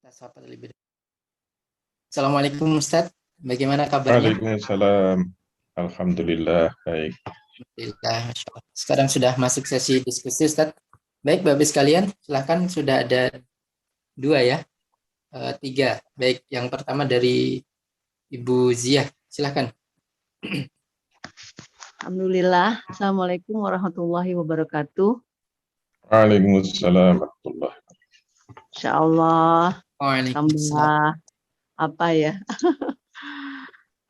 Kita sapa terlebih dahulu. Assalamualaikum Ustadz, bagaimana kabarnya? Waalaikumsalam. Alhamdulillah, baik. Alhamdulillah, Masya Allah. Sekarang sudah masuk sesi diskusi Ustadz. Baik Bapak sekalian, silahkan sudah ada dua ya, tiga. Baik, yang pertama dari Ibu Ziah, silahkan. Alhamdulillah. Assalamualaikum warahmatullahi wabarakatuh. Waalaikumsalam warahmatullahi wabarakatuh. Insya Allah Waalaikumsalam. tambah apa ya?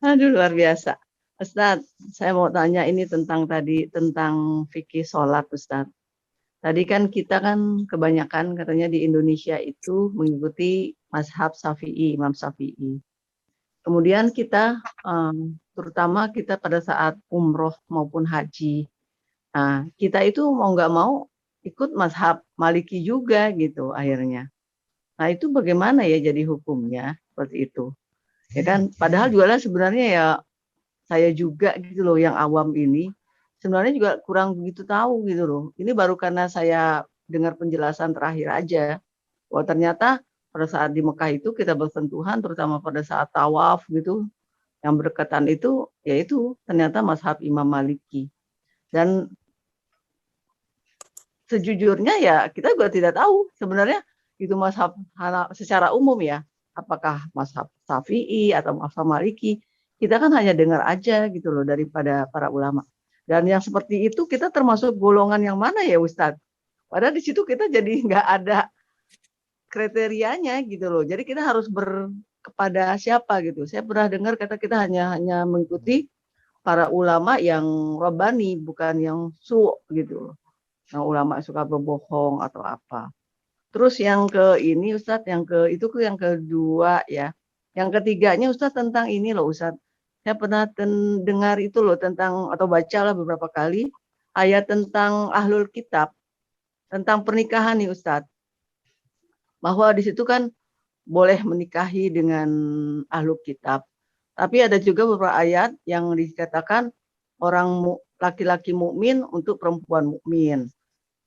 Aduh, luar biasa. Ustadz, saya mau tanya ini tentang fikih sholat, Ustadz. Tadi kan kita kan kebanyakan katanya di Indonesia itu mengikuti mazhab Syafi'i, Imam Syafi'i. Kemudian kita, terutama kita pada saat umroh maupun haji, nah, kita itu mau nggak mau ikut mazhab Maliki juga gitu akhirnya. Nah itu bagaimana ya jadi hukumnya seperti itu? Ya kan, padahal juga sebenarnya ya saya juga gitu loh yang awam ini, sebenarnya juga kurang begitu tahu gitu loh. Ini baru karena saya dengar penjelasan terakhir aja, bahwa ternyata pada saat di Mekah itu kita bersentuhan, terutama pada saat tawaf gitu, yang berdekatan itu, yaitu ternyata mazhab Imam Maliki. Dan sejujurnya ya kita juga tidak tahu sebenarnya itu mazhab secara umum ya, apakah mazhab Syafi'i atau mazhab Maliki. Kita kan hanya dengar aja gitu loh daripada para ulama. Dan yang seperti itu kita termasuk golongan yang mana ya Ustadz? Padahal di situ kita jadi nggak ada kriterianya gitu loh. Jadi kita harus kepada siapa gitu. Saya pernah dengar kata kita hanya mengikuti para ulama yang Rabbani, bukan yang gitu loh. Yang ulama suka berbohong atau apa. Terus yang ini Ustadz, yang kedua ya. Yang ketiganya Ustadz tentang ini loh Ustadz. Saya pernah dengar itu loh tentang, atau bacalah beberapa kali ayat tentang ahlul kitab, tentang pernikahan nih Ustadz. Bahwa di situ kan boleh menikahi dengan ahlul kitab. Tapi ada juga beberapa ayat yang dikatakan orang laki-laki mukmin untuk perempuan mukmin.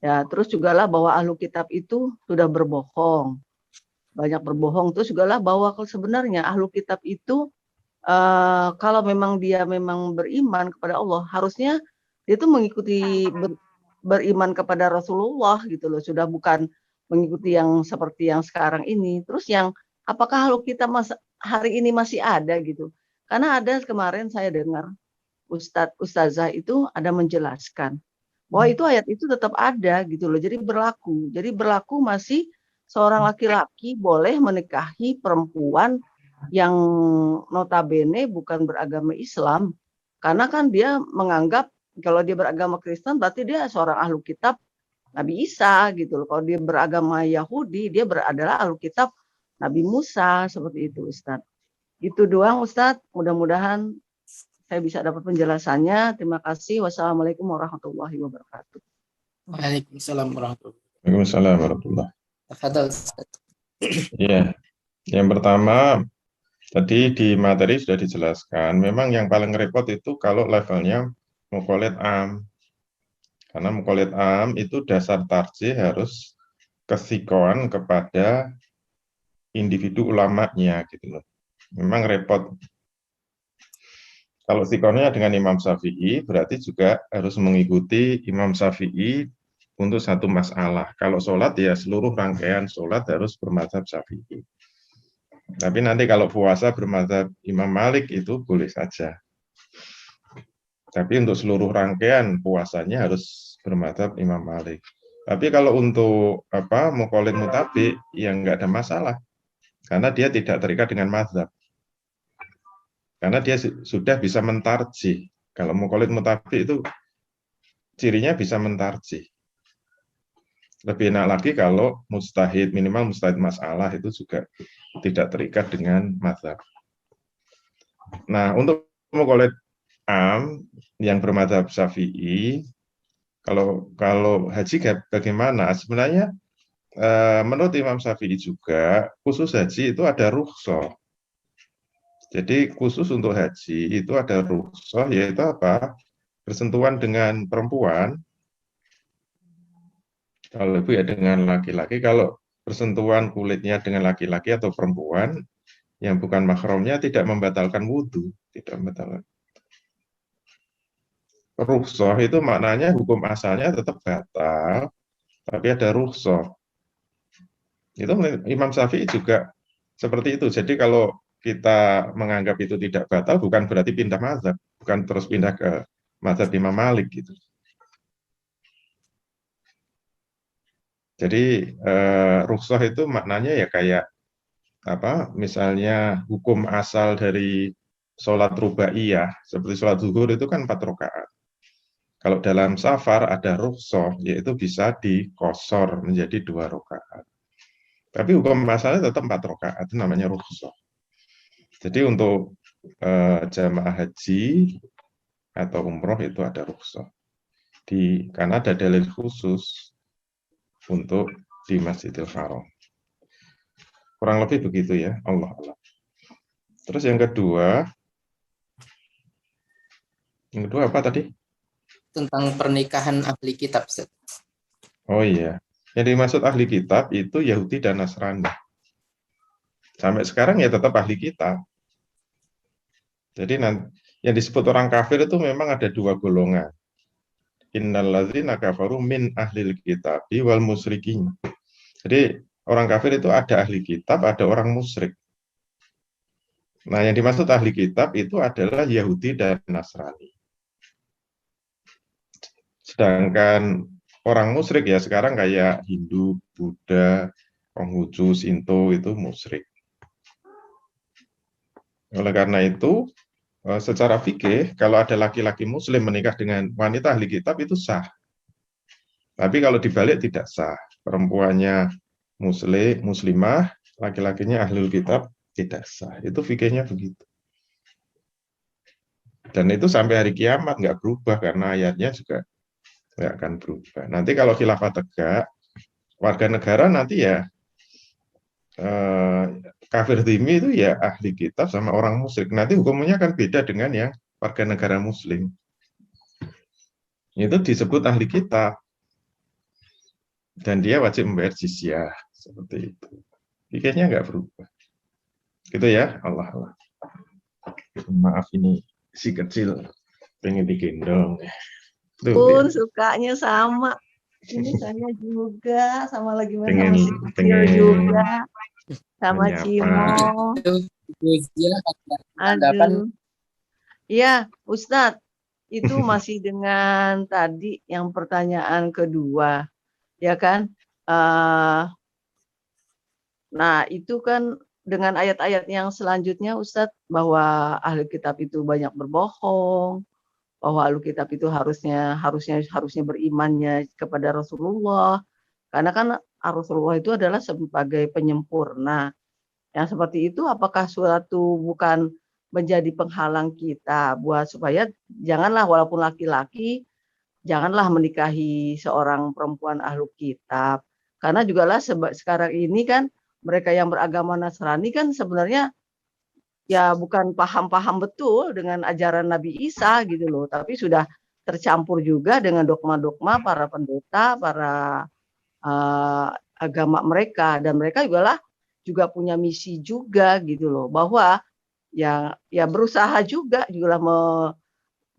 Ya, terus juga lah bahwa ahlu kitab itu sudah berbohong. Banyak berbohong. Terus juga lah bahwa sebenarnya ahlu kitab itu kalau memang dia memang beriman kepada Allah, harusnya dia itu mengikuti beriman kepada Rasulullah gitu loh. Sudah bukan mengikuti yang seperti yang sekarang ini. Terus yang apakah ahlu kitab hari ini masih ada gitu? Karena ada kemarin saya dengar ustazah itu ada menjelaskan bahwa itu ayat itu tetap ada gitu loh. Jadi berlaku masih seorang laki-laki boleh menikahi perempuan yang notabene bukan beragama Islam. Karena kan dia menganggap kalau dia beragama Kristen berarti dia seorang ahlu kitab Nabi Isa gitu loh. Kalau dia beragama Yahudi dia adalah ahlu kitab Nabi Musa, seperti itu Ustadz. Itu doang Ustadz, mudah-mudahan saya bisa dapat penjelasannya. Terima kasih. Wassalamualaikum warahmatullahi wabarakatuh. Waalaikumsalam warahmatullahi Waalaikumsalam warahmatullahi wabarakatuh. Iya, yang pertama tadi di materi sudah dijelaskan. Memang yang paling repot itu kalau levelnya muqallid am. Karena muqallid am itu dasar tarjih harus kesikoan kepada individu ulamanya gitu loh. Memang repot. Kalau sikonnya dengan Imam Syafi'i, berarti juga harus mengikuti Imam Syafi'i untuk satu masalah. Kalau sholat, ya seluruh rangkaian sholat harus bermadzhab Syafi'i. Tapi nanti kalau puasa bermadzhab Imam Malik itu boleh saja. Tapi untuk seluruh rangkaian puasanya harus bermadzhab Imam Malik. Tapi kalau untuk muqallid mutabi, yang nggak ada masalah. Karena dia tidak terikat dengan mazhab. Karena dia sudah bisa mentarjih. Kalau muqallid mutabi itu cirinya bisa mentarjih. Lebih enak lagi kalau mujtahid, minimal mujtahid masalah itu juga tidak terikat dengan mazhab. Nah, untuk muqallid am yang bermadzhab Syafi'i, kalau haji bagaimana? Sebenarnya menurut Imam Syafi'i juga khusus haji itu ada rukhsah. Jadi khusus untuk haji itu ada rukhsah, yaitu apa? Bersentuhan dengan perempuan, kalau ibu ya dengan laki-laki. Kalau bersentuhan kulitnya dengan laki-laki atau perempuan yang bukan mahramnya tidak membatalkan wudhu, tidak membatalkan. Rukhsah itu maknanya hukum asalnya tetap batal, tapi ada rukhsah. Itu Imam Syafi'i juga seperti itu. Jadi kalau kita menganggap itu tidak batal, bukan berarti pindah mazhab, bukan terus pindah ke mazhab Imam Malik gitu. Jadi rukhsah itu maknanya ya kayak apa? Misalnya hukum asal dari sholat rubaiyah seperti sholat zuhur itu kan 4 rakaat. Kalau dalam safar ada rukhsah, yaitu bisa dikosor menjadi 2 rakaat. Tapi hukum asalnya tetap 4 rakaat, itu namanya rukhsah. Jadi untuk jamaah haji atau umroh itu ada rukhsah. Karena ada dalil khusus untuk di Masjidil Haram. Kurang lebih begitu ya, Allah Allah. Terus yang kedua apa tadi? Tentang pernikahan ahli kitab, Ustaz. Oh iya, yang dimaksud ahli kitab itu Yahudi dan Nasrani. Sampai sekarang ya tetap ahli kitab. Jadi yang disebut orang kafir itu memang ada 2 golongan. Innalladzina kafaru min ahlil kitabi wal musyrikin. Jadi orang kafir itu ada ahli kitab, ada orang musyrik. Nah, yang dimaksud ahli kitab itu adalah Yahudi dan Nasrani. Sedangkan orang musyrik ya sekarang kayak Hindu, Buddha, Konghucu, Sinto itu musyrik. Oleh karena itu, secara fikih kalau ada laki-laki muslim menikah dengan wanita ahli kitab itu sah. Tapi kalau dibalik tidak sah. Perempuannya muslimah, laki-lakinya ahlul kitab tidak sah. Itu fikihnya begitu. Dan itu sampai hari kiamat nggak berubah karena ayatnya juga nggak akan berubah. Nanti kalau khilafah tegak, warga negara nanti ya kafir dhimmi itu ya ahli kitab sama orang musyrik. Nanti hukumnya akan beda dengan yang warga negara muslim. Itu disebut ahli kitab. Dan dia wajib membayar jizyah. Seperti itu. Fikihnya nggak berubah. Gitu ya, Allah. Maaf ini si kecil pengen digendong. Pun sukanya sama. Ini saya juga sama lagi sama si kecil juga. Sama Cimo. Aduh. Iya, Ustadz. Itu masih dengan tadi yang pertanyaan kedua. Ya kan? Nah, itu kan dengan ayat-ayat yang selanjutnya Ustadz, bahwa ahli kitab itu banyak berbohong, bahwa ahli kitab itu harusnya berimannya kepada Rasulullah, karena kan Rasulullah itu adalah sebagai penyempurna. Yang seperti itu apakah suatu bukan menjadi penghalang kita buat supaya janganlah walaupun laki-laki janganlah menikahi seorang perempuan ahli kitab, karena juga lah sekarang ini kan mereka yang beragama Nasrani kan sebenarnya ya bukan paham betul dengan ajaran Nabi Isa gitu loh, tapi sudah tercampur juga dengan dogma-dogma para pendeta, para agama mereka, dan mereka juga punya misi juga gitu loh, bahwa ya berusaha juga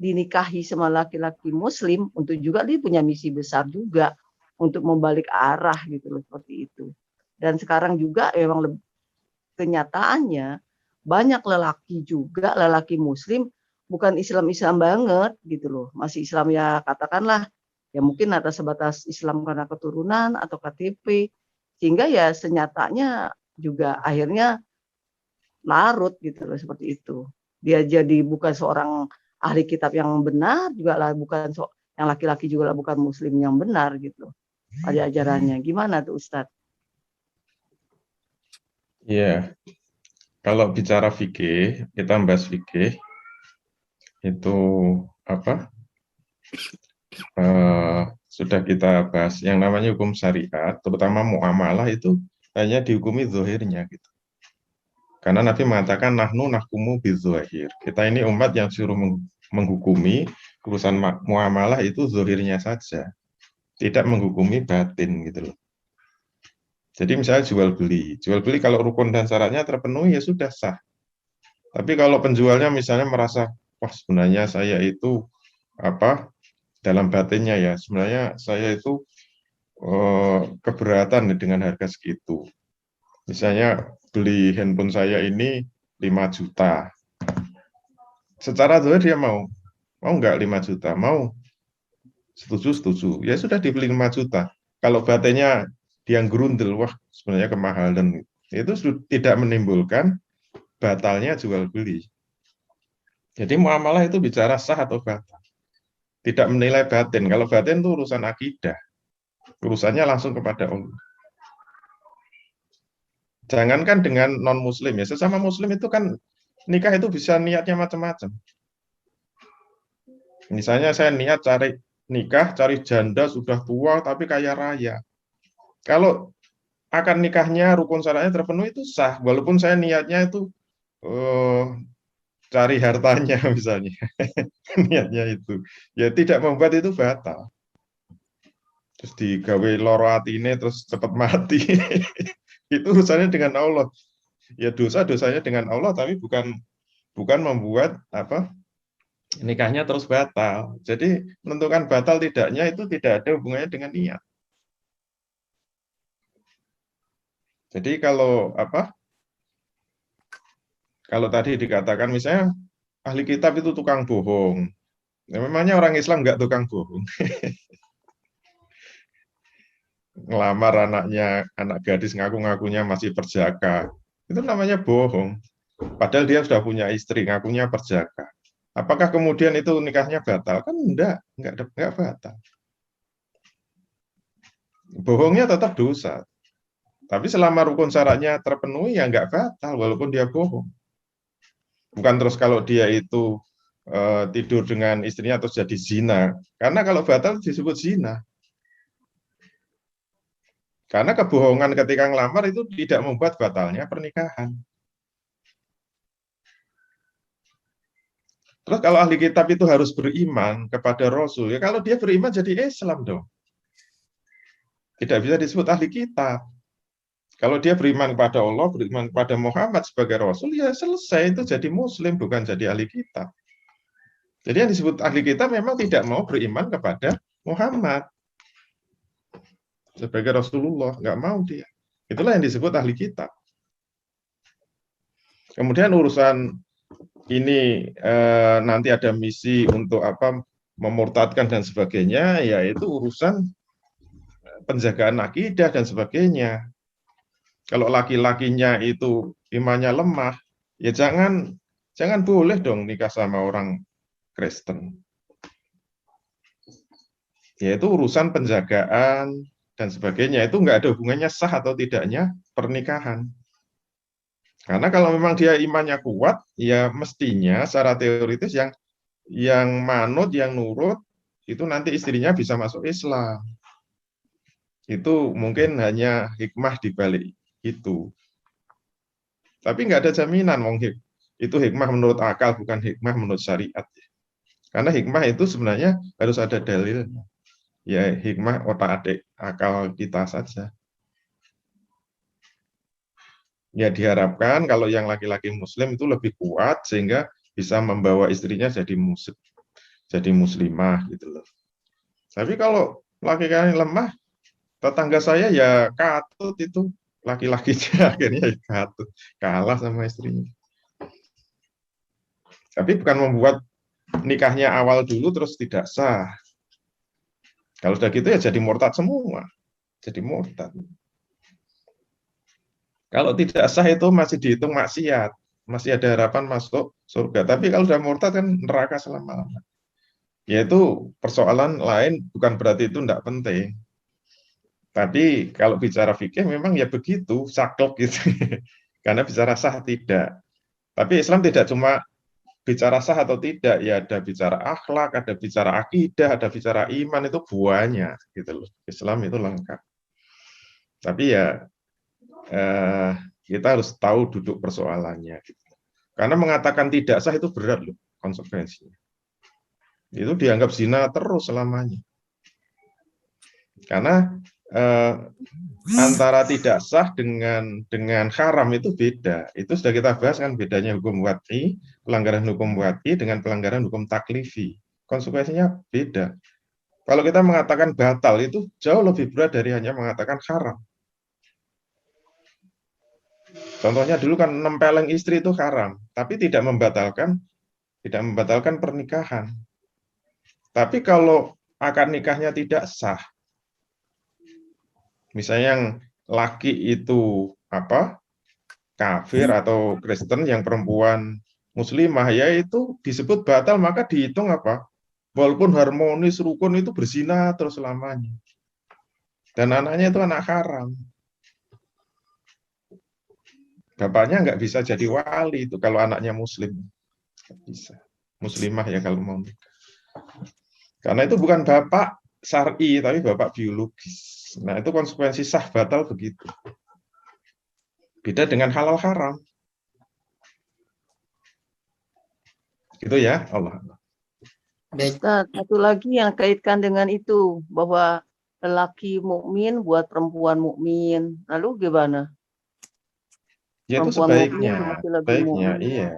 dinikahi sama laki-laki muslim untuk juga dia punya misi besar juga untuk membalik arah gitu loh, seperti itu. Dan sekarang juga memang kenyataannya banyak lelaki muslim bukan Islam banget gitu loh, masih Islam ya katakanlah ya mungkin atas sebatas Islam karena keturunan atau KTP, sehingga ya senyatanya juga akhirnya larut gitu loh, seperti itu. Dia jadi bukan seorang ahli kitab yang benar, juga lah bukan yang laki-laki juga lah bukan muslim yang benar gitu pada ajarannya. Gimana tuh Ustadz? Iya, kalau bicara fikih, kita bahas fikih itu apa? Sudah kita bahas yang namanya hukum syariat, terutama muamalah itu hanya dihukumi zahirnya gitu. Karena Nabi mengatakan nahnu nahkumu bidzahir. Kita ini umat yang suruh menghukumi urusan muamalah itu zahirnya saja, tidak menghukumi batin gitu loh. Jadi misalnya jual beli kalau rukun dan syaratnya terpenuhi ya sudah sah. Tapi kalau penjualnya misalnya merasa, wah sebenarnya saya itu apa dalam batinnya ya, sebenarnya saya itu keberatan dengan harga segitu. Misalnya beli handphone saya ini 5 juta. Secara zahir dia mau nggak 5 juta, mau setuju, ya sudah dibeli 5 juta. Kalau batinnya dia gerundel, wah sebenarnya kemahalan, itu tidak menimbulkan batalnya jual beli. Jadi muamalah itu bicara sah atau batal, tidak menilai batin. Kalau batin itu urusan akidah, urusannya langsung kepada Allah. Jangankan dengan non muslim ya, sesama muslim itu kan nikah itu bisa niatnya macam-macam. Misalnya saya niat cari nikah, cari janda sudah tua tapi kaya raya. Kalau akan nikahnya rukun syaratnya terpenuhi itu sah, walaupun saya niatnya itu cari hartanya misalnya. Niatnya itu ya tidak membuat itu batal. Terus digawe loro atine terus cepat mati. Itu urusannya dengan Allah. Ya dosanya dengan Allah, tapi bukan membuat apa nikahnya terus batal. Jadi menentukan batal tidaknya itu tidak ada hubungannya dengan niat. Jadi kalau tadi dikatakan misalnya ahli kitab itu tukang bohong. Ya, memangnya orang Islam nggak tukang bohong. Ngelamar anak gadis ngaku-ngakunya masih perjaka. Itu namanya bohong. Padahal dia sudah punya istri, ngakunya perjaka. Apakah kemudian itu nikahnya batal? Kan enggak batal. Bohongnya tetap dosa. Tapi selama rukun syaratnya terpenuhi ya enggak batal walaupun dia bohong. Bukan terus kalau dia itu tidur dengan istrinya terus jadi zina. Karena kalau batal disebut zina. Karena kebohongan ketika ngelamar itu tidak membuat batalnya pernikahan. Terus kalau ahli kitab itu harus beriman kepada Rasul, ya kalau dia beriman jadi Islam dong. Tidak bisa disebut ahli kitab. Kalau dia beriman kepada Allah, beriman kepada Muhammad sebagai Rasul, ya selesai, itu jadi Muslim, bukan jadi ahli kitab. Jadi yang disebut ahli kitab memang tidak mau beriman kepada Muhammad sebagai Rasulullah, nggak mau dia. Itulah yang disebut ahli kitab. Kemudian urusan ini nanti ada misi untuk memurtadkan dan sebagainya, yaitu urusan penjagaan akidah dan sebagainya. Kalau laki-lakinya itu imannya lemah, ya jangan boleh dong nikah sama orang Kristen. Yaitu urusan penjagaan dan sebagainya, itu nggak ada hubungannya sah atau tidaknya pernikahan. Karena kalau memang dia imannya kuat, ya mestinya secara teoritis yang manut, yang nurut, itu nanti istrinya bisa masuk Islam. Itu mungkin hanya hikmah di balik itu. Tapi nggak ada jaminan, itu hikmah menurut akal, bukan hikmah menurut syariat. Karena hikmah itu sebenarnya harus ada dalilnya. Ya hikmah otak-atik akal kita saja. Ya diharapkan kalau yang laki-laki muslim itu lebih kuat sehingga bisa membawa istrinya jadi muslimah gitu loh. Tapi kalau laki-laki lemah, tetangga saya ya katut itu, laki-lakinya akhirnya katut, kalah sama istrinya. Tapi bukan membuat nikahnya awal dulu terus tidak sah. Kalau sudah gitu ya jadi murtad semua, jadi murtad. Kalau tidak sah itu masih dihitung maksiat, masih ada harapan masuk surga. Tapi kalau sudah murtad kan neraka selama-lamanya. Yaitu persoalan lain, bukan berarti itu tidak penting. Tapi kalau bicara fikih memang ya begitu, saklek gitu. Karena bicara sah tidak. Tapi Islam tidak cuma bicara sah atau tidak, ya ada bicara akhlak, ada bicara akidah, ada bicara iman, itu banyak gitu loh. Islam itu lengkap. Tapi ya kita harus tahu duduk persoalannya. Karena mengatakan tidak sah itu berat loh konsekuensinya. Itu dianggap zina terus selamanya. Karena antara tidak sah dengan haram itu beda. Itu sudah kita bahas kan, bedanya hukum wad'i, pelanggaran hukum wad'i dengan pelanggaran hukum taklifi. Konsekuensinya beda. Kalau kita mengatakan batal itu jauh lebih berat dari hanya mengatakan haram. Contohnya dulu kan nempeleng istri itu haram, tapi tidak membatalkan pernikahan. Tapi kalau akad nikahnya tidak sah, misalnya yang laki itu kafir atau Kristen, yang perempuan muslimah, ya itu disebut batal, maka dihitung walaupun harmonis rukun itu berzina terus selamanya, dan anaknya itu anak haram. Bapaknya nggak bisa jadi wali itu kalau anaknya muslim, nggak bisa. Muslimah ya kalau mau nikah, karena itu bukan bapak syar'i tapi bapak biologis. Nah, itu konsekuensi sah batal begitu. Beda dengan halal haram. Gitu ya, Allah. Baik, Ustaz, satu lagi yang kaitkan dengan itu, bahwa lelaki mukmin buat perempuan mukmin. Lalu gimana? Ya itu Perempuan mukmin sebaiknya, laki-laki mukmin. iya.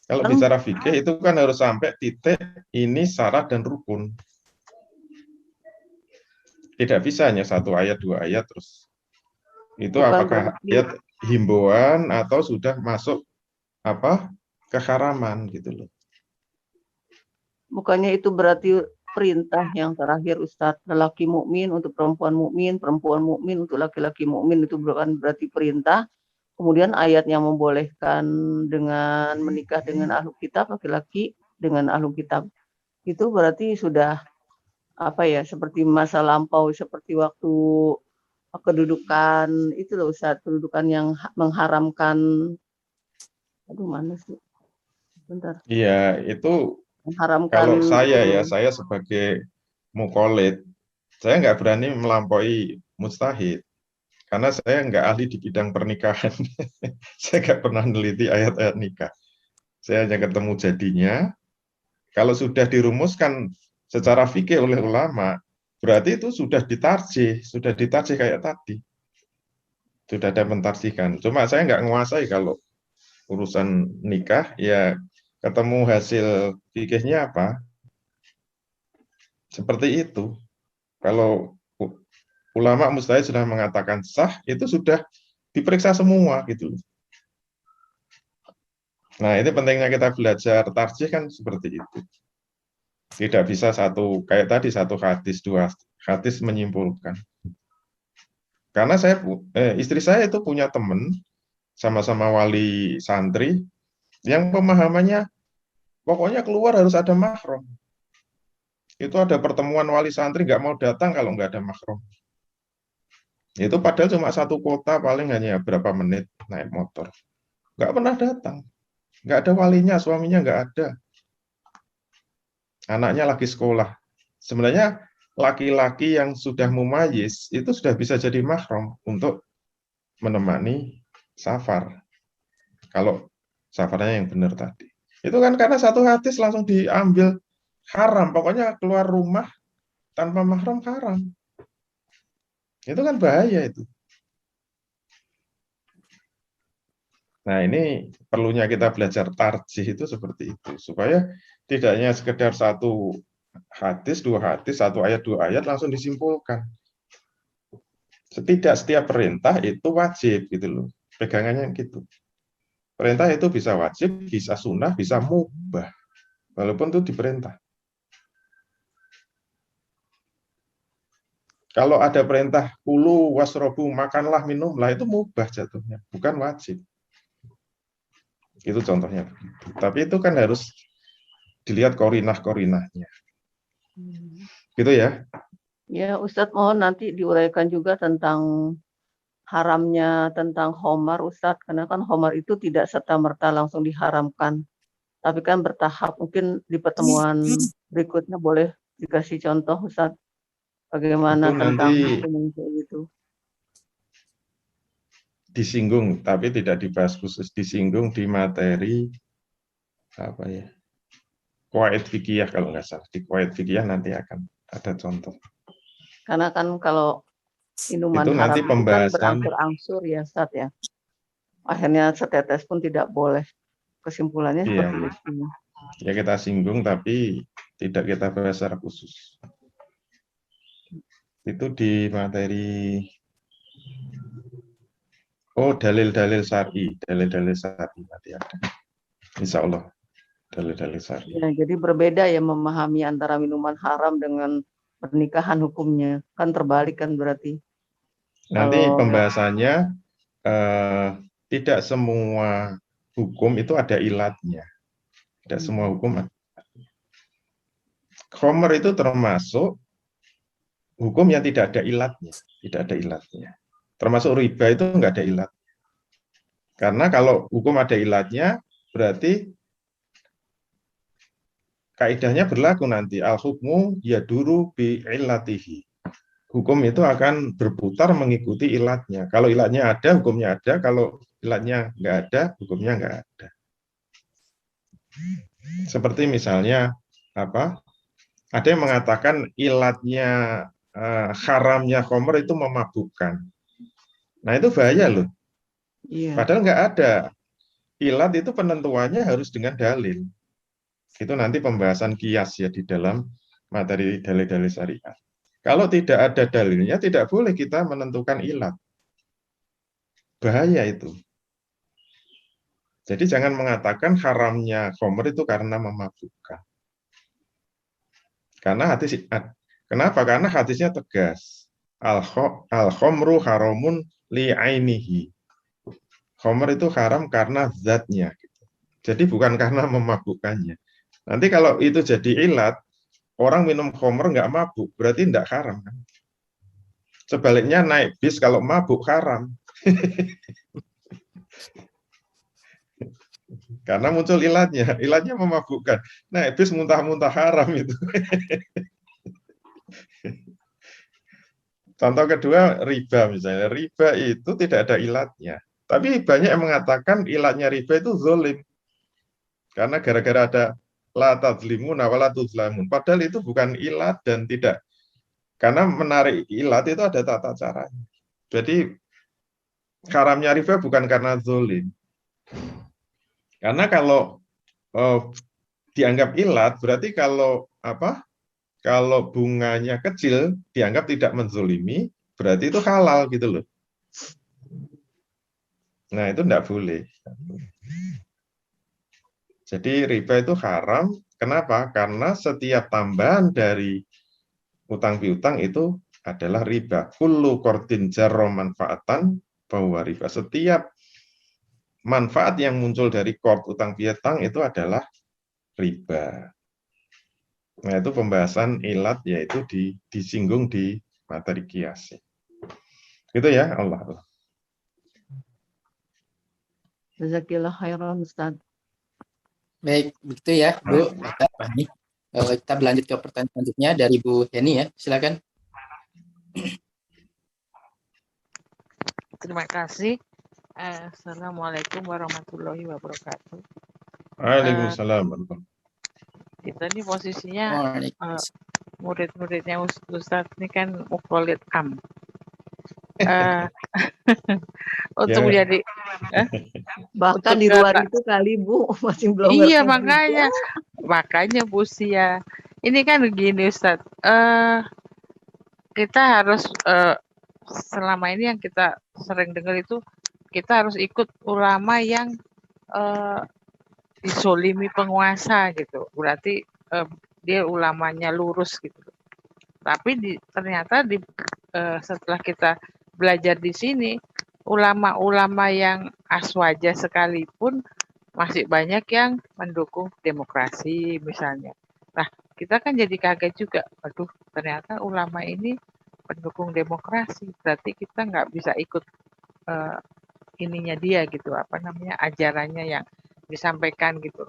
Kalau Kan bicara fikih itu kan harus sampai titik ini syarat dan rukun. Tidak bisa hanya satu ayat, dua ayat terus. Itu bukan apakah berarti ayat himbauan atau sudah masuk keharaman gitu loh. bukannya itu berarti perintah yang terakhir, Ustadz. Lelaki mukmin untuk perempuan mukmin untuk laki-laki mukmin, itu bukan berarti perintah. Kemudian ayat yang membolehkan dengan menikah dengan ahlu kitab, laki-laki dengan ahlu kitab, itu berarti sudah seperti masa lampau, seperti waktu kedudukan itu loh Ustaz, kedudukan yang mengharamkan, mana sih? Bentar. Iya, itu Mengharamkan kalau saya sebagai mukallid, saya nggak berani melampaui mustahid. Karena saya nggak ahli di bidang pernikahan. Saya nggak pernah meneliti ayat-ayat nikah. Saya hanya ketemu jadinya. Kalau sudah dirumuskan secara fikih oleh ulama, berarti itu sudah ditarjih kayak tadi. Sudah ada mentarjihkan. Cuma saya nggak menguasai kalau urusan nikah, ya ketemu hasil fikihnya apa, seperti itu. Kalau ulama mustahid sudah mengatakan sah, itu sudah diperiksa semua gitu. Nah, ini pentingnya kita belajar tarjih kan seperti itu. Tidak bisa kayak tadi satu hadis, dua hadis menyimpulkan. Karena istri saya itu punya teman sama-sama wali santri yang pemahamannya pokoknya keluar harus ada mahram. Itu ada pertemuan wali santri nggak mau datang kalau nggak ada mahram. Itu padahal cuma satu kota, paling hanya berapa menit naik motor. Nggak pernah datang. Nggak ada walinya, suaminya nggak ada. Anaknya lagi sekolah. Sebenarnya laki-laki yang sudah mumayyiz itu sudah bisa jadi mahram untuk menemani safar. Kalau safarnya yang benar tadi. Itu kan karena satu hadis langsung diambil haram. Pokoknya keluar rumah tanpa mahram haram. Itu kan bahaya itu. Nah, ini perlunya kita belajar tarjih itu seperti itu. Supaya tidak hanya sekedar satu hadis, dua hadis, satu ayat, dua ayat langsung disimpulkan. Setiap perintah itu wajib gitu loh. Pegangannya gitu. Perintah itu bisa wajib, bisa sunnah, bisa mubah. Walaupun itu diperintah. Kalau ada perintah kulu wasrobu, makanlah, minumlah, itu mubah jatuhnya, bukan wajib. Itu contohnya. Tapi itu kan harus dilihat korinah-korinahnya. Gitu ya. ya Ustadz, mohon nanti diuraikan juga tentang haramnya tentang khamar, Ustadz, karena kan khamar itu tidak serta-merta langsung diharamkan, tapi kan bertahap. Mungkin di pertemuan berikutnya boleh dikasih contoh, Ustadz, bagaimana Itu tentang nanti hukum kayak gitu. disinggung, tapi tidak dibahas khusus, disinggung di materi qawaid fikih kalau nggak salah. Di qawaid fikih nanti akan ada contoh. Karena kan kalau Minuman Itu haram nanti itu kan pembahasan. berangsur-angsur ya, Ustaz ya. Akhirnya setetes pun tidak boleh. Kesimpulannya Iya. seperti itu. Ya kita singgung tapi tidak kita bahas secara khusus. Itu di materi dalil-dalil syar'i, dalil-dalil syar'i nanti ada. Insya Allah dalil-dalil syar'i. Ya, jadi berbeda ya memahami antara minuman haram dengan pernikahan hukumnya. Kan terbalik kan berarti. Nanti Kalau pembahasannya tidak semua hukum itu ada ilatnya. Tidak semua hukum. Khomer itu termasuk hukum yang tidak ada ilatnya, tidak ada ilatnya. Termasuk riba itu enggak ada ilat. Karena kalau hukum ada ilatnya, berarti kaidahnya berlaku nanti. Al-hukmu yaduru bi illatihi. Hukum itu akan berputar mengikuti ilatnya. Kalau ilatnya ada, hukumnya ada. Kalau ilatnya enggak ada, hukumnya enggak ada. Seperti misalnya apa? Ada yang mengatakan ilatnya haramnya khamr itu memabukkan. Nah, itu bahaya loh. iya. Padahal nggak ada. Ilat itu penentuannya harus dengan dalil. Itu nanti pembahasan kias ya di dalam materi dalil-dalil syariat. Kalau tidak ada dalilnya, tidak boleh kita menentukan ilat. Bahaya itu. Jadi jangan mengatakan haramnya khamr itu karena memabukkan. Karena hadis, kenapa? Karena hadisnya tegas. Al-khamru haramun li'ainihi. Khamr itu haram karena zatnya. Jadi bukan karena memabukkannya. Nanti kalau itu jadi ilat, orang minum khamr nggak mabuk, berarti nggak haram. Kan? Sebaliknya naik bis kalau mabuk haram. Karena muncul ilatnya memabukkan. Naik bis muntah-muntah haram itu. Contoh kedua, riba misalnya. Riba itu tidak ada ilatnya. Tapi banyak yang mengatakan ilatnya riba itu zolim. Karena gara-gara ada la tadzlimuna wa la tuzlamun. Padahal itu bukan ilat dan tidak. Karena menarik ilat itu ada tata caranya. Jadi haramnya riba bukan karena zolim. Karena kalau dianggap ilat, berarti kalau kalau bunganya kecil dianggap tidak menzolimi, berarti itu halal gitu loh. Nah, itu enggak boleh. Jadi riba itu haram. Kenapa? Karena setiap tambahan dari utang piutang itu adalah riba. Kullu qardin jarra manfaatan bahwa riba. Setiap manfaat yang muncul dari qard utang piutang itu adalah riba. Nah, itu pembahasan ilat yaitu disinggung di materi kias. Gitu ya, Allah. Jazakillah khairan, Ustaz. Baik, begitu ya, Bu. Kita pahami. Kita berlanjut ke pertanyaan selanjutnya dari Bu Heni ya. Silakan. Terima kasih. Assalamualaikum warahmatullahi wabarakatuh. Waalaikumsalam. Kita ini posisinya murid-muridnya Ustadz ini kan mukholid am. Untuk menjadi bahkan di luar itu kali Bu masih belum iya makanya Bu Sia ini kan begini Ustadz, kita harus selama ini yang kita sering dengar itu kita harus ikut ulama yang disolimi penguasa gitu, berarti dia ulamanya lurus gitu. Tapi ternyata setelah kita belajar di sini, ulama-ulama yang aswaja sekalipun masih banyak yang mendukung demokrasi misalnya. Nah, kita kan jadi kaget juga, aduh ternyata ulama ini pendukung demokrasi, berarti kita nggak bisa ikut ininya dia gitu, ajarannya yang disampaikan gitu.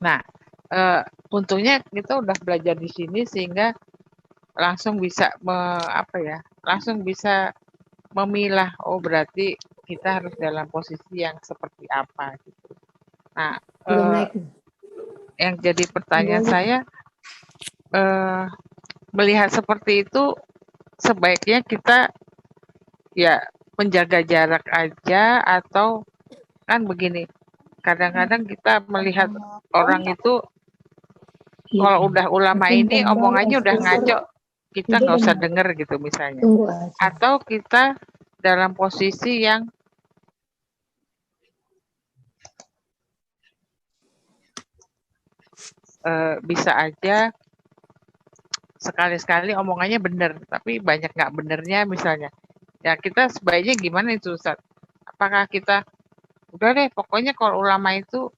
Nah, untungnya kita udah belajar di sini sehingga langsung bisa langsung bisa memilah, oh berarti kita harus dalam posisi yang seperti apa gitu. Nah, yang jadi pertanyaan saya, melihat seperti itu sebaiknya kita ya menjaga jarak aja, atau kan begini, kadang-kadang kita melihat orang itu kalau udah ulama ini omongannya udah ngaco, kita nggak usah denger gitu misalnya. Atau kita dalam posisi yang bisa aja sekali-sekali omongannya benar, tapi banyak nggak benernya misalnya. Ya kita sebaiknya gimana itu Ustaz? Apakah kita udah deh pokoknya kalau ulama itu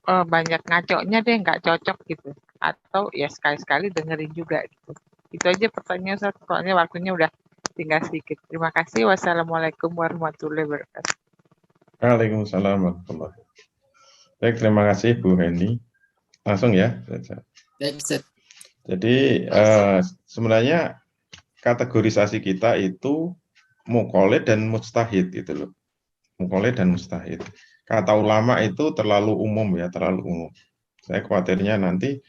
banyak ngaconya deh, nggak cocok gitu. Atau ya sekali-sekali dengerin juga gitu. Itu aja pertanyaan Ustaz, soalnya waktunya udah tinggal sedikit. Terima kasih. Wassalamualaikum warahmatullahi wabarakatuh. Waalaikumsalam warahmatullahi wabarakatuh. Baik, terima kasih Bu Heni. Langsung ya. Baik, Ustaz. Jadi sebenarnya kategorisasi kita itu muqallid dan mujtahid gitu loh. Muqallid dan mujtahid. Kata ulama itu terlalu umum ya, terlalu umum. Saya khawatirnya nanti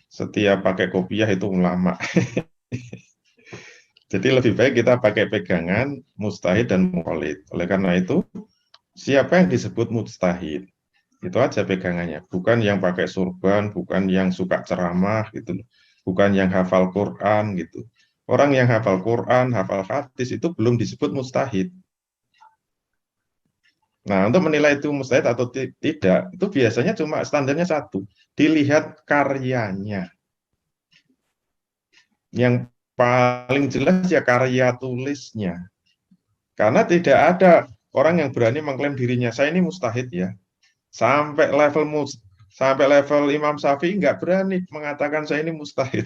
setiap pakai kopiah itu ulama. Jadi lebih baik kita pakai pegangan mujtahid dan muqallid. Oleh karena itu, siapa yang disebut mujtahid? Itu aja pegangannya. Bukan yang pakai surban, bukan yang suka ceramah gitu. Bukan yang hafal Quran gitu. Orang yang hafal Quran, hafal hadis itu belum disebut mujtahid. Nah, untuk menilai itu mujtahid atau tidak, itu biasanya cuma standarnya satu, dilihat karyanya. Yang paling jelas ya karya tulisnya. Karena tidak ada orang yang berani mengklaim dirinya, saya ini mujtahid ya. Sampai level Imam Syafi'i nggak berani mengatakan saya ini mujtahid.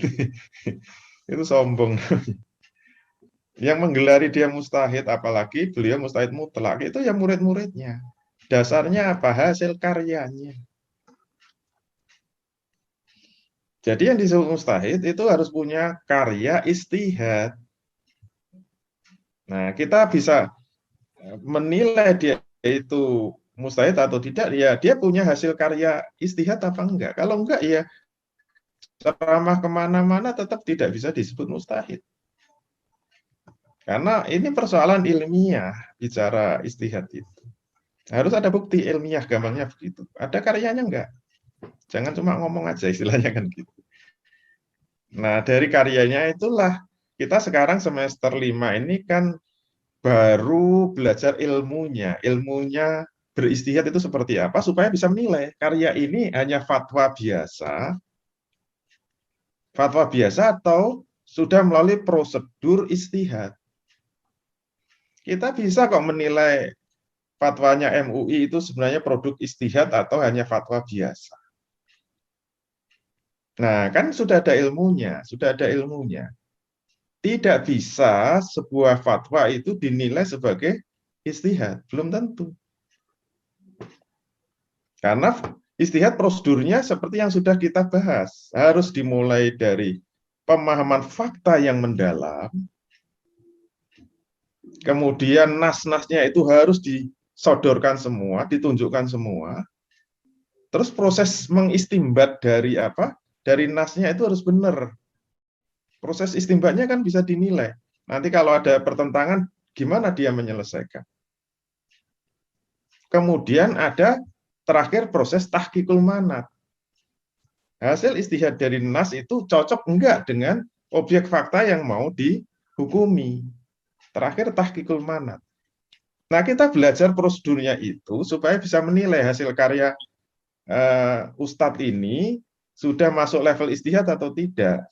Itu sombong. Yang menggelari dia mujtahid, apalagi beliau mujtahid mutlak, itu ya murid-muridnya. Dasarnya apa? Hasil karyanya. Jadi yang disebut mujtahid itu harus punya karya ijtihad. Nah, kita bisa menilai dia itu mujtahid atau tidak, ya dia punya hasil karya ijtihad apa enggak. Kalau enggak, ya ceramah kemana-mana tetap tidak bisa disebut mujtahid. Karena ini persoalan ilmiah, bicara ijtihad itu. Harus ada bukti ilmiah, gampangnya begitu. Ada karyanya enggak? Jangan cuma ngomong aja, istilahnya kan gitu. Nah, dari karyanya itulah kita sekarang semester 5 ini kan baru belajar ilmunya. Ilmunya beristihad itu seperti apa supaya bisa menilai karya ini hanya fatwa biasa atau sudah melalui prosedur istihad. Kita bisa kok menilai fatwanya MUI itu sebenarnya produk istihad atau hanya fatwa biasa. Nah, kan sudah ada ilmunya, Tidak bisa sebuah fatwa itu dinilai sebagai istihad, belum tentu. Karena istihad prosedurnya seperti yang sudah kita bahas, harus dimulai dari pemahaman fakta yang mendalam, kemudian nas-nasnya itu harus disodorkan semua, ditunjukkan semua, terus proses mengistimbat dari apa? Dari nasnya itu harus benar. Proses istimbatnya kan bisa dinilai. Nanti kalau ada pertentangan, gimana dia menyelesaikan? Kemudian ada terakhir proses tahqiqul manat. Hasil istihad dari nas itu cocok enggak dengan objek fakta yang mau dihukumi. Terakhir tahqiqul manat. Nah, kita belajar prosedurnya itu supaya bisa menilai hasil karya Ustadz ini sudah masuk level istihad atau tidak.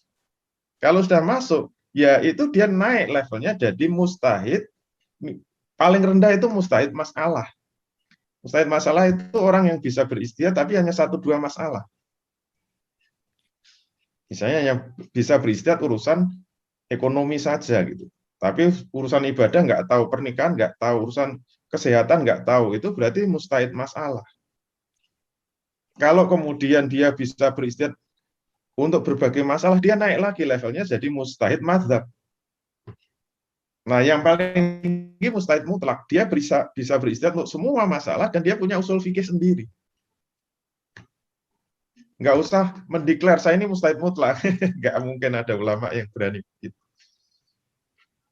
Kalau sudah masuk, ya itu dia naik levelnya jadi mujtahid. Paling rendah itu mujtahid masalah. Mujtahid masalah itu orang yang bisa beristihad tapi hanya 1-2 masalah. Misalnya yang bisa beristihad urusan ekonomi saja gitu. Tapi urusan ibadah nggak tahu, pernikahan nggak tahu, urusan kesehatan nggak tahu, itu berarti mujtahid masalah. Kalau kemudian dia bisa beristihad untuk berbagai masalah, dia naik lagi levelnya jadi mujtahid madzhab. Nah, yang paling tinggi mujtahid mutlak, dia bisa beristihad untuk semua masalah dan dia punya usul fikih sendiri. Nggak usah mendeklar saya ini mujtahid mutlak. Nggak mungkin ada ulama yang berani begitu.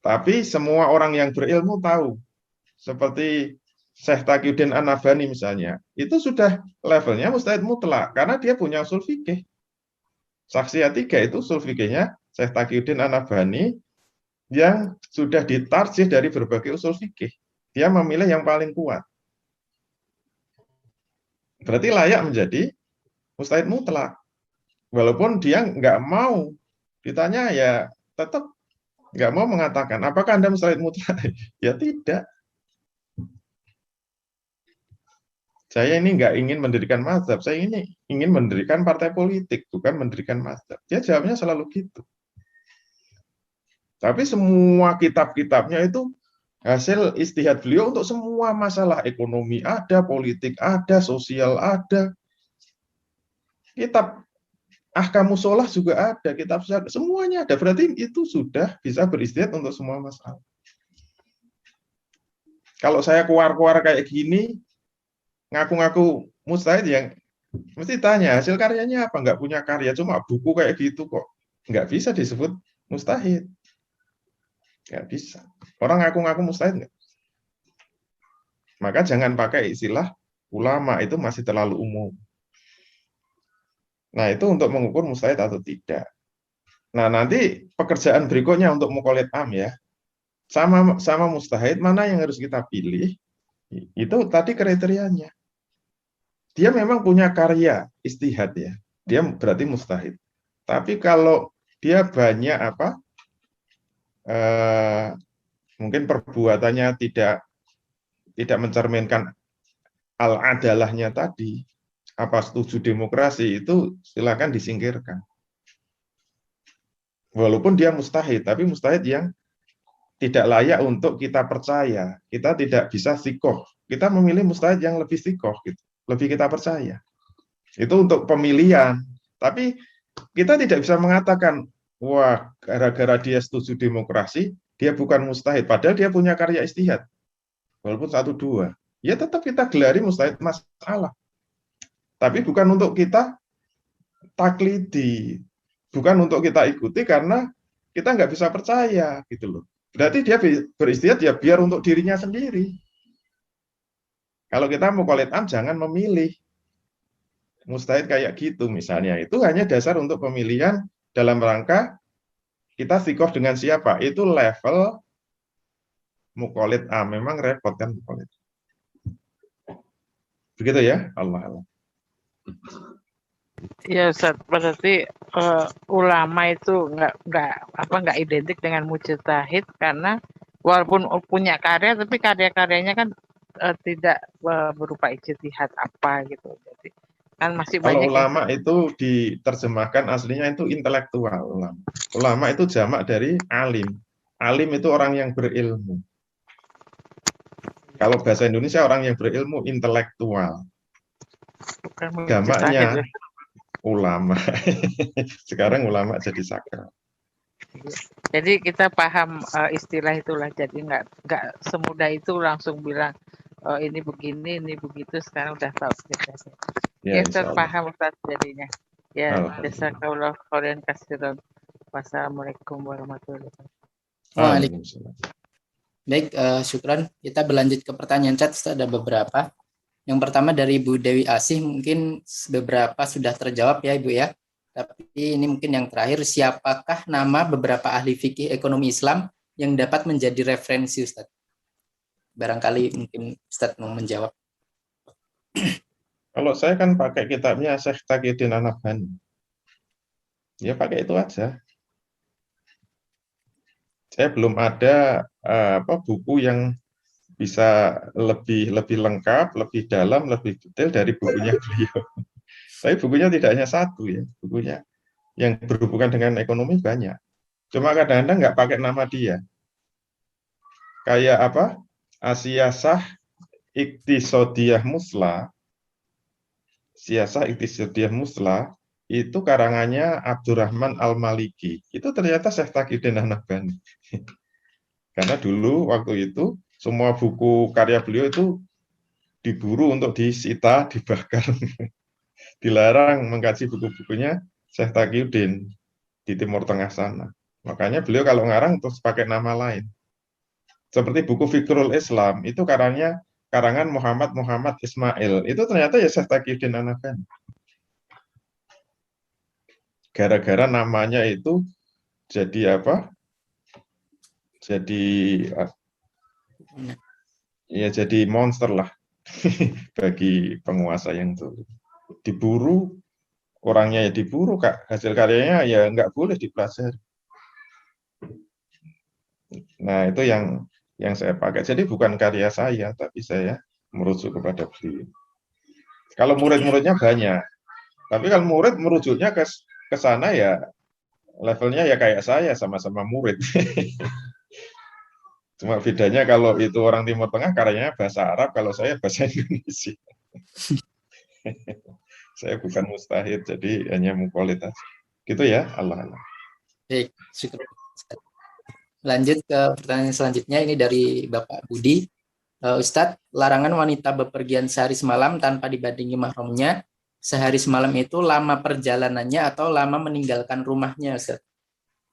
Tapi semua orang yang berilmu tahu, seperti Syekh Taqiyuddin An-Nabhani misalnya, itu sudah levelnya mustahid mutlak, karena dia punya usul fikih. Saksiyah 3 itu usul fikihnya Syekh Taqiyuddin An-Nabhani yang sudah ditarjih dari berbagai usul fikih. Dia memilih yang paling kuat. Berarti layak menjadi mustahid mutlak. Walaupun dia nggak mau, ditanya ya tetap nggak mau mengatakan, apakah Anda mustahid mutlak? Ya tidak. Saya ini nggak ingin mendirikan mazhab, saya ini ingin mendirikan partai politik, bukan mendirikan mazhab. Dia jawabnya selalu gitu. Tapi semua kitab-kitabnya itu hasil istihad beliau untuk semua masalah ekonomi ada, politik ada, sosial ada. Kitab Ahkamus Sholah juga ada, kitab semuanya ada. Berarti itu sudah bisa beristihad untuk semua masalah. Kalau saya keluar-keluar kayak gini, ngaku-ngaku mustahid, yang mesti tanya hasil karyanya apa? Nggak punya karya, cuma buku kayak gitu kok. Nggak bisa disebut mustahid. Nggak bisa. Orang ngaku-ngaku mustahid nggak? Maka jangan pakai istilah ulama, itu masih terlalu umum. Nah, itu untuk mengukur mustahid atau tidak. Nah, nanti pekerjaan berikutnya untuk muqallid am ya. Sama mustahid, mana yang harus kita pilih? Itu tadi kriterianya. Dia memang punya karya istihad ya. Dia berarti mustahid. Tapi kalau dia banyak mungkin perbuatannya tidak mencerminkan al-adalahnya tadi, setuju demokrasi, itu silakan disingkirkan. Walaupun dia mustahid, tapi mustahid yang tidak layak untuk kita percaya. Kita tidak bisa sikoh. Kita memilih mustahid yang lebih sikoh, gitu. Lebih kita percaya. Itu untuk pemilihan. Tapi kita tidak bisa mengatakan, wah, gara-gara dia setuju demokrasi, dia bukan mustahid. Padahal dia punya karya istihad. Walaupun 1-2. Ya tetap kita gelari mustahid masalah. Tapi bukan untuk kita taklidi. Bukan untuk kita ikuti karena kita nggak bisa percaya. Gitu loh. Berarti dia beristihad ya biar untuk dirinya sendiri. Kalau kita muqallid am, jangan memilih mustahid kayak gitu misalnya. Itu hanya dasar untuk pemilihan dalam rangka kita sikoh dengan siapa. Itu level muqallid am. Memang repot kan muqallid. Begitu ya, Allah. Ya Ustaz, berarti ulama itu nggak identik dengan mujtahid, karena walaupun punya karya tapi karya-karyanya kan tidak berupa ijtihad apa gitu. Jadi kan masih Kalau banyak ulama itu diterjemahkan aslinya itu intelektual. Ulama itu jamak dari alim. Alim itu orang yang berilmu. Kalau bahasa Indonesia orang yang berilmu intelektual. Jamaknya ulama. Sekarang ulama jadi sakral. Jadi kita paham istilah itulah. Jadi nggak semudah itu langsung bilang ini begini, ini begitu. Sekarang udah tahu. Ya, Ustaz paham Ustaz jadinya. Ya, jazakallahu khairan katsiran. Wassalamualaikum warahmatullahi wabarakatuh. Waalaikumsalam. Baik, syukran. Kita berlanjut ke pertanyaan chat. Ada beberapa. Yang pertama dari Ibu Dewi Asih, mungkin beberapa sudah terjawab ya Ibu ya. Tapi ini mungkin yang terakhir, siapakah nama beberapa ahli fikih ekonomi Islam yang dapat menjadi referensi Ustaz? Barangkali mungkin Ustaz mau menjawab. Kalau saya kan pakai kitabnya Syekh Taqiyuddin An-Nabhani. Ya pakai itu aja. Saya belum ada buku yang bisa lebih lengkap, lebih dalam, lebih detail dari bukunya beliau. Tapi bukunya tidak hanya satu ya, bukunya yang berhubungan dengan ekonomi banyak. Cuma kadang-kadang nggak pakai nama dia. Kayak Siyasah Iqtisadiyah Muslah. Siyasah Iqtisadiyah Muslah itu karangannya Abdurrahman Al-Maliki. Itu ternyata Syekh Taqiyuddin An-Nabhani. Karena dulu waktu itu semua buku karya beliau itu diburu untuk disita, dibakar. Dilarang mengkaji buku-bukunya Syekh Taqiyuddin di Timur Tengah sana. Makanya beliau kalau ngarang terus pakai nama lain. Seperti buku Fikrul Islam, itu karangan Muhammad Ismail. Itu ternyata ya Syekh Taqiyuddin An-Nabhani. Gara-gara namanya itu jadi apa? Jadi ya jadi monster lah bagi penguasa yang dulu. Diburu, orangnya ya diburu, Kak. Hasil karyanya ya nggak boleh dipelajari. Nah, itu yang saya pakai. Jadi bukan karya saya, tapi saya merujuk kepada beliau. Kalau murid-muridnya banyak, tapi kalau murid merujuknya ke sana ya levelnya ya kayak saya, sama-sama murid. Cuma bedanya kalau itu orang Timur Tengah karyanya bahasa Arab, kalau saya bahasa Indonesia. Saya bukan mustahid, jadi hanya muqallid aja. Gitu ya, Allah. Baik, syukur. Lanjut ke pertanyaan selanjutnya, ini dari Bapak Budi. Ustadz, larangan wanita bepergian sehari semalam tanpa dibandingi mahramnya, sehari semalam itu lama perjalanannya atau lama meninggalkan rumahnya, Ustadz?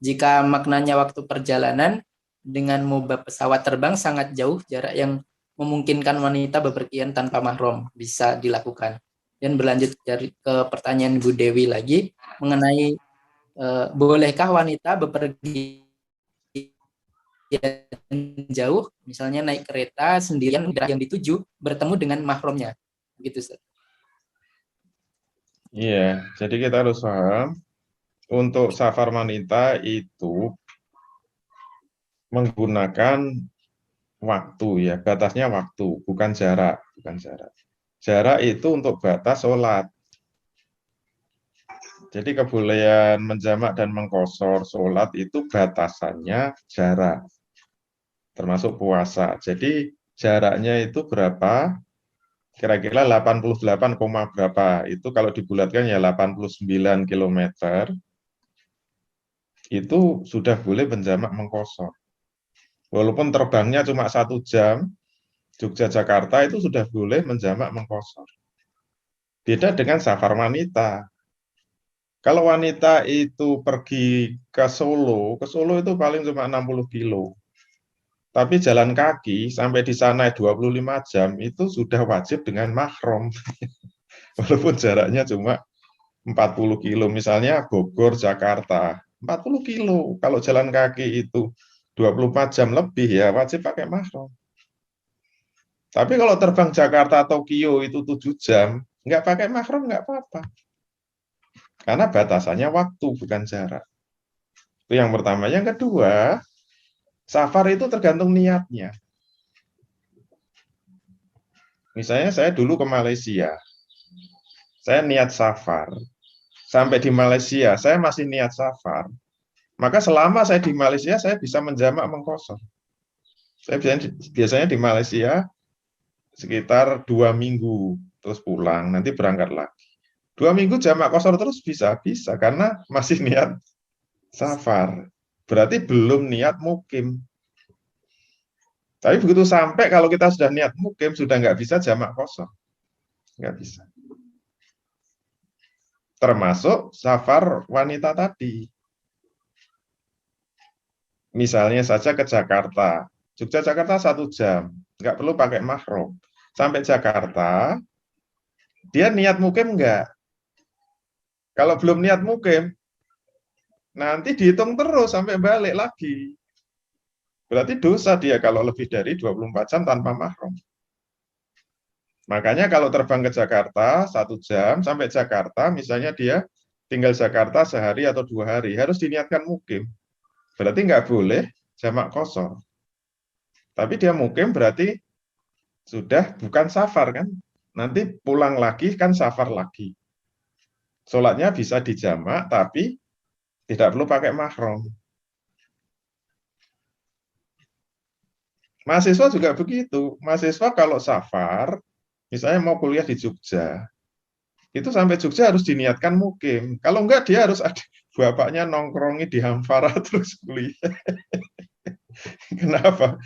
Jika maknanya waktu perjalanan, dengan moba pesawat terbang sangat jauh jarak yang memungkinkan wanita bepergian tanpa mahram bisa dilakukan. Dan berlanjut ke pertanyaan Bu Dewi lagi mengenai bolehkah wanita bepergian jauh, misalnya naik kereta sendirian yang dituju bertemu dengan mahramnya, gitu Ustaz. Iya, jadi kita harus paham untuk safar wanita itu menggunakan waktu ya, batasnya waktu, bukan jarak, Jarak itu untuk batas sholat. Jadi kebolehan menjamak dan mengqashar sholat itu batasannya jarak, termasuk puasa. Jadi jaraknya itu berapa? Kira-kira 88, berapa. Itu kalau dibulatkan ya 89 km. Itu sudah boleh menjamak mengqashar. Walaupun terbangnya cuma 1 jam, Jogja-Jakarta itu sudah boleh menjamak mengqashar. Beda dengan safar wanita. Kalau wanita itu pergi ke Solo itu paling cuma 60 kilo. Tapi jalan kaki sampai di sana 25 jam itu sudah wajib dengan mahram. Walaupun jaraknya cuma 40 kilo. Misalnya Bogor, Jakarta, 40 kilo. Kalau jalan kaki itu 24 jam lebih ya wajib pakai mahram. Tapi kalau terbang Jakarta Tokyo itu 7 jam, nggak pakai mahram nggak apa-apa. Karena batasannya waktu, bukan jarak. Itu yang pertama. Yang kedua, safar itu tergantung niatnya. Misalnya saya dulu ke Malaysia, saya niat safar. Sampai di Malaysia, saya masih niat safar. Maka selama saya di Malaysia, saya bisa menjamak mengqashar. Saya biasanya di Malaysia sekitar 2 minggu, terus pulang, nanti berangkat lagi. 2 minggu jamak qashar terus bisa, karena masih niat safar. Berarti belum niat mukim. Tapi begitu sampai kalau kita sudah niat mukim, sudah nggak bisa jamak qashar. Nggak bisa. Termasuk safar wanita tadi. Misalnya saja ke Jakarta. Jogja-Jakarta 1 jam. Nggak perlu pakai mahram. Sampai Jakarta, dia niat mukim nggak? Kalau belum niat mukim, nanti dihitung terus sampai balik lagi. Berarti dosa dia kalau lebih dari 24 jam tanpa mahram. Makanya kalau terbang ke Jakarta 1 jam sampai Jakarta, misalnya dia tinggal Jakarta sehari atau 2 hari, harus diniatkan mukim. Berarti nggak boleh jamak qashar. Tapi dia mukim berarti sudah bukan safar kan? Nanti pulang lagi kan safar lagi. Sholatnya bisa dijamak, tapi tidak perlu pakai mahram. Mahasiswa juga begitu. Mahasiswa kalau safar, misalnya mau kuliah di Jogja, itu sampai Jogja harus diniatkan mukim. Kalau enggak, dia harus ada bapaknya nongkrongi di Hamfara terus kuliah. Kenapa?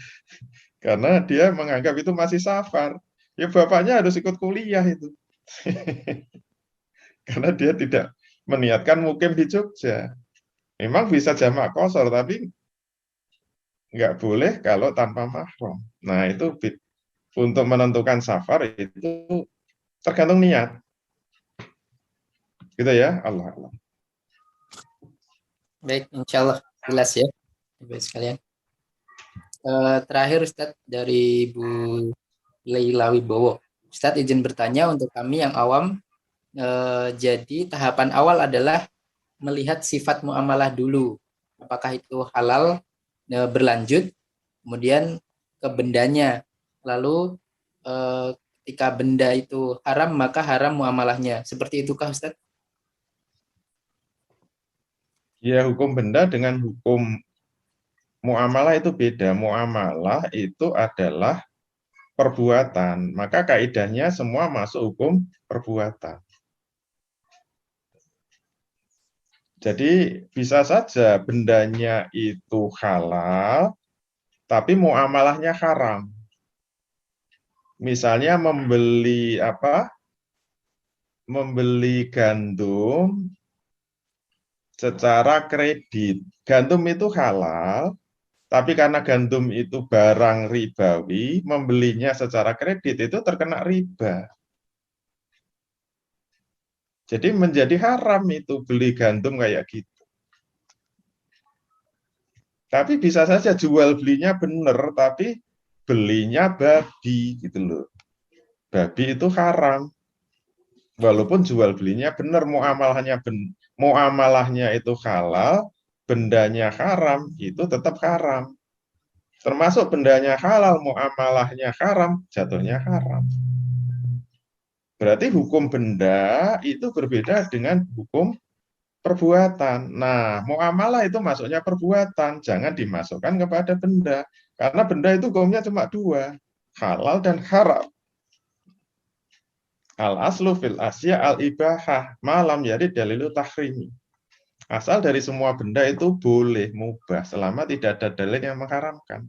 Karena dia menganggap itu masih safar. Ya bapaknya harus ikut kuliah itu. Karena dia tidak meniatkan mukim di Jogja. Memang bisa jamak qashar, tapi nggak boleh kalau tanpa mahram. Nah, itu untuk menentukan safar itu tergantung niat. Gitu ya, Allah. Baik, insya Allah jelas ya, Bapak sekalian. Terakhir Ustadz dari Bu Leila Wibowo. Ustadz izin bertanya untuk kami yang awam, jadi tahapan awal adalah melihat sifat muamalah dulu. Apakah itu halal, berlanjut, kemudian ke bendanya. Lalu ketika benda itu haram, maka haram muamalahnya. Seperti itukah Ustadz? Ya, hukum benda dengan hukum muamalah itu beda. Muamalah itu adalah perbuatan. Maka kaidahnya semua masuk hukum perbuatan. Jadi bisa saja bendanya itu halal, tapi muamalahnya haram. Misalnya membeli gandum secara kredit. Gandum itu halal, tapi karena gandum itu barang ribawi, membelinya secara kredit itu terkena riba. Jadi menjadi haram itu beli gandum kayak gitu. Tapi bisa saja jual belinya benar, tapi belinya babi gitu loh. Babi itu haram. Walaupun jual belinya benar, muamalahnya itu halal, bendanya haram, itu tetap haram. Termasuk bendanya halal, muamalahnya haram, jatuhnya haram. Berarti hukum benda itu berbeda dengan hukum perbuatan. Nah, muamalah itu masuknya perbuatan, jangan dimasukkan kepada benda. Karena benda itu hukumnya cuma dua, halal dan haram. Al-aslu fil asya al-ibahah, malam jadi dalilu tahrimi. Asal dari semua benda itu boleh, mubah, selama tidak ada dalil yang mengharamkan.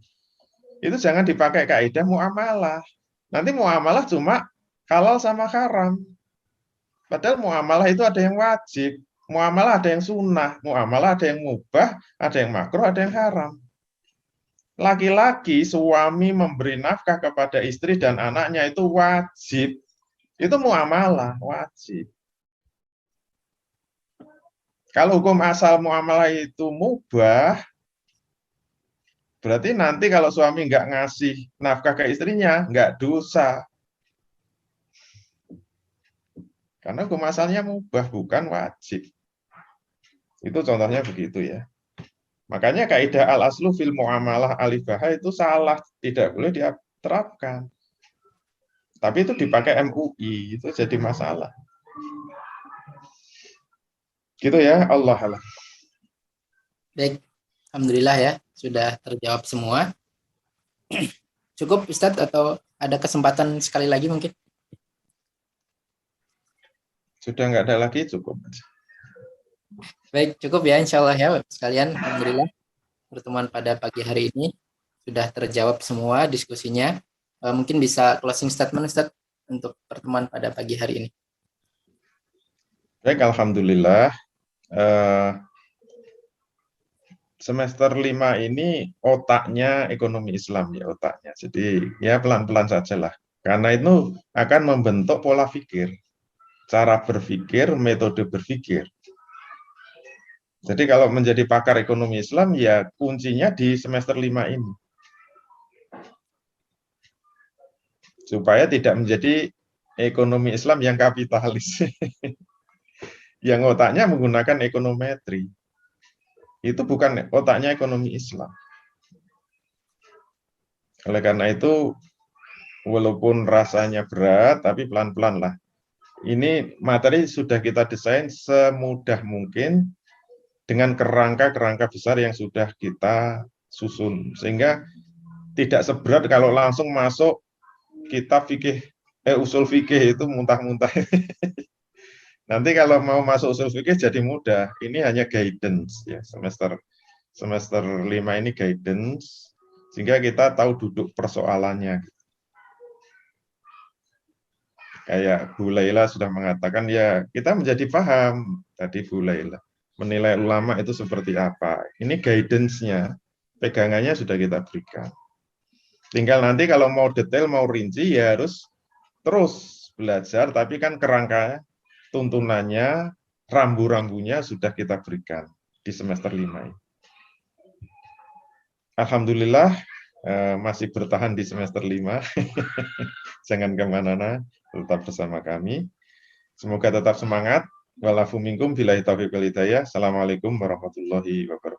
Itu jangan dipakai kaidah muamalah. Nanti muamalah cuma halal sama haram. Padahal muamalah itu ada yang wajib, muamalah ada yang sunnah, muamalah ada yang mubah, ada yang makruh, ada yang haram. Laki-laki suami memberi nafkah kepada istri dan anaknya itu wajib. Itu muamalah, wajib. Kalau hukum asal muamalah itu mubah, berarti nanti kalau suami nggak ngasih nafkah ke istrinya, nggak dosa. Karena hukum asalnya mubah, bukan wajib. Itu contohnya begitu ya. Makanya kaidah al-aslu fil muamalah al-ibahah itu salah, tidak boleh diterapkan. Tapi itu dipakai MUI, itu jadi masalah. Gitu ya, Allah Allah. Baik, alhamdulillah ya, sudah terjawab semua. Cukup Ustadz atau ada kesempatan sekali lagi mungkin? Sudah nggak ada lagi, cukup. Baik, cukup ya insya Allah ya sekalian. Alhamdulillah pertemuan pada pagi hari ini sudah terjawab semua diskusinya. Mungkin bisa closing statement Ustadz untuk pertemuan pada pagi hari ini. Baik, alhamdulillah. Semester 5 ini otaknya ekonomi Islam ya, otaknya. Jadi ya pelan-pelan sajalah. Karena itu akan membentuk pola pikir, cara berpikir, metode berpikir. Jadi kalau menjadi pakar ekonomi Islam ya kuncinya di semester 5 ini. Supaya tidak menjadi ekonomi Islam yang kapitalis. Yang otaknya menggunakan ekonometri. Itu bukan otaknya ekonomi Islam. Oleh karena itu, walaupun rasanya berat, tapi pelan-pelan lah. Ini materi sudah kita desain semudah mungkin dengan kerangka-kerangka besar yang sudah kita susun. Sehingga tidak seberat kalau langsung masuk kitab fikih, usul fikih itu muntah-muntah. Nanti kalau mau masuk usul fikih jadi mudah. Ini hanya guidance ya, semester 5 ini guidance sehingga kita tahu duduk persoalannya. Kayak Bu Laila sudah mengatakan ya kita menjadi paham tadi Bu Laila menilai ulama itu seperti apa. Ini guidance-nya. pegangannya sudah kita berikan. Tinggal nanti kalau mau detail, mau rinci, ya harus terus belajar, tapi kan kerangka tuntunannya, rambu-rambunya sudah kita berikan di semester 5 ini. Alhamdulillah masih bertahan di semester 5. Jangan kemana-mana, tetap bersama kami. Semoga tetap semangat. Walafu minkum billahi taufiq wal hidayah. Assalamualaikum warahmatullahi wabarakatuh.